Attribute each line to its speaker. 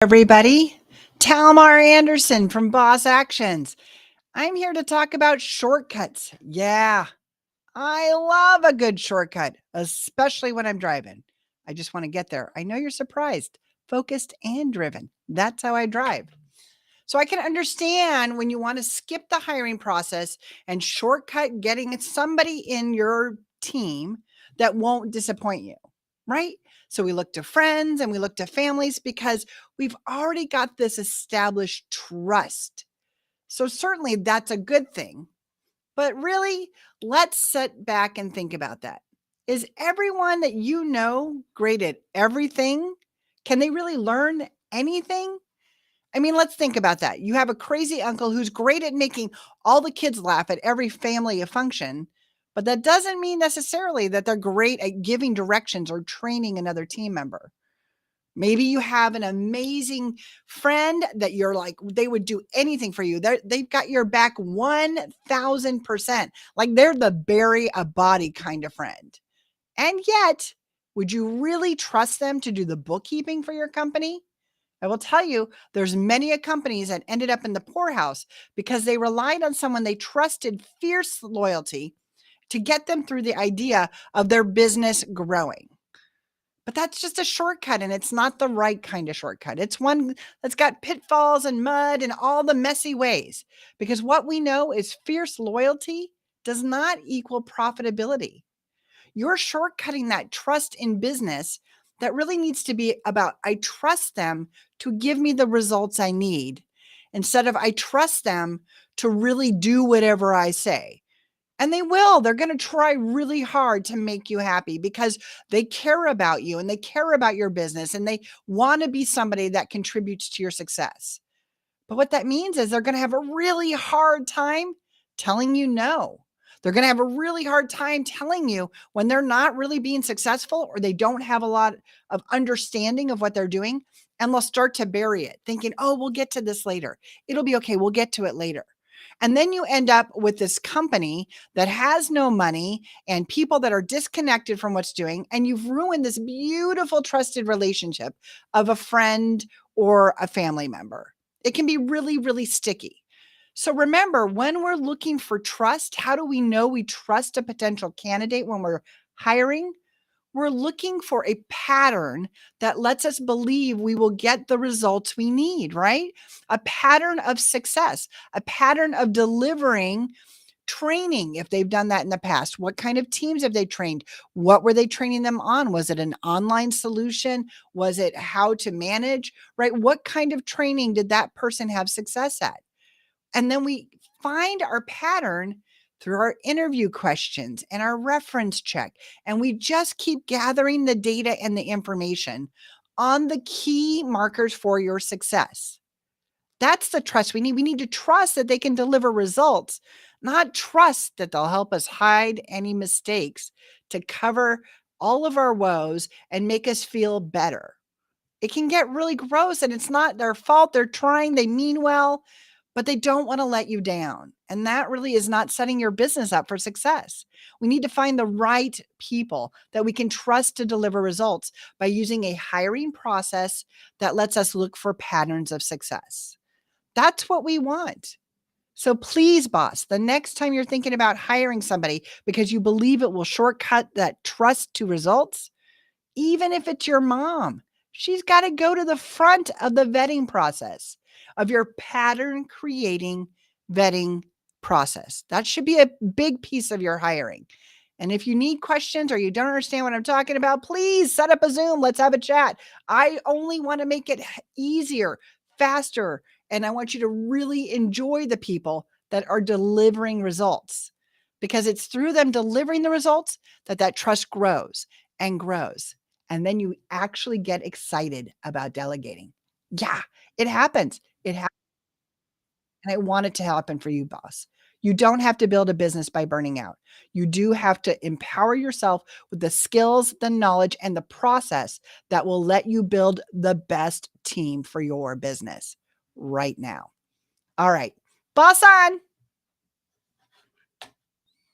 Speaker 1: Everybody. Talmar Anderson from Boss Actions. I'm here to talk about shortcuts. Yeah, I love a good shortcut, especially when I'm driving. I just want to get there. I know you're surprised, focused, and driven. That's how I drive. So I can understand when you want to skip the hiring process and shortcut getting somebody in your team that won't disappoint you, right? So we look to friends and we look to families because we've already got this established trust. So certainly that's a good thing. But really, let's sit back and think about that. Is everyone that you know great at everything? Can they really learn anything? I mean, let's think about that. You have a crazy uncle who's great at making all the kids laugh at every family function, but that doesn't mean necessarily that they're great at giving directions or training another team member. Maybe you have an amazing friend that you're like, they would do anything for you. They've got your back 1000%. Like they're the bury a body kind of friend. And yet, would you really trust them to do the bookkeeping for your company? I will tell you, there's many companies that ended up in the poorhouse because they relied on someone they trusted fierce loyalty to get them through the idea of their business growing. But that's just a shortcut, and it's not the right kind of shortcut. It's one that's got pitfalls and mud and all the messy ways. Because what we know is fierce loyalty does not equal profitability. You're shortcutting that trust in business that really needs to be about, I trust them to give me the results I need instead of I trust them to really do whatever I say. And they will. They're going to try really hard to make you happy because they care about you and they care about your business and they want to be somebody that contributes to your success. But what that means is they're going to have a really hard time telling you no. They're going to have a really hard time telling you when they're not really being successful or they don't have a lot of understanding of what they're doing. And they'll start to bury it, thinking, oh, we'll get to this later. It'll be okay. We'll get to it later. And then you end up with this company that has no money and people that are disconnected from what's doing. And you've ruined this beautiful, trusted relationship of a friend or a family member. It can be really, really sticky. So remember, when we're looking for trust, how do we know we trust a potential candidate when we're hiring? We're looking for a pattern that lets us believe we will get the results we need, right? A pattern of success, a pattern of delivering training if they've done that in the past. What kind of teams have they trained? What were they training them on? Was it an online solution? Was it how to manage, right? What kind of training did that person have success at? And then we find our pattern through our interview questions and our reference check. And we just keep gathering the data and the information on the key markers for your success. That's the trust we need. We need to trust that they can deliver results, not trust that they'll help us hide any mistakes to cover all of our woes and make us feel better. It can get really gross and it's not their fault. They're trying, they mean well, but they don't want to let you down. And that really is not setting your business up for success. We need to find the right people that we can trust to deliver results by using a hiring process that lets us look for patterns of success. That's what we want. So please, boss, the next time you're thinking about hiring somebody because you believe it will shortcut that trust to results, even if it's your mom, she's got to go to the front of the vetting process of your pattern creating vetting process. That should be a big piece of your hiring. And if you need questions or you don't understand what I'm talking about, please set up a Zoom. Let's have a chat. I only want to make it easier, faster, and I want you to really enjoy the people that are delivering results because it's through them delivering the results that trust grows and grows. And then you actually get excited about delegating. Yeah, it happens. It happens. And I want it to happen for you, boss. You don't have to build a business by burning out. You do have to empower yourself with the skills, the knowledge, and the process that will let you build the best team for your business right now. All right, boss on.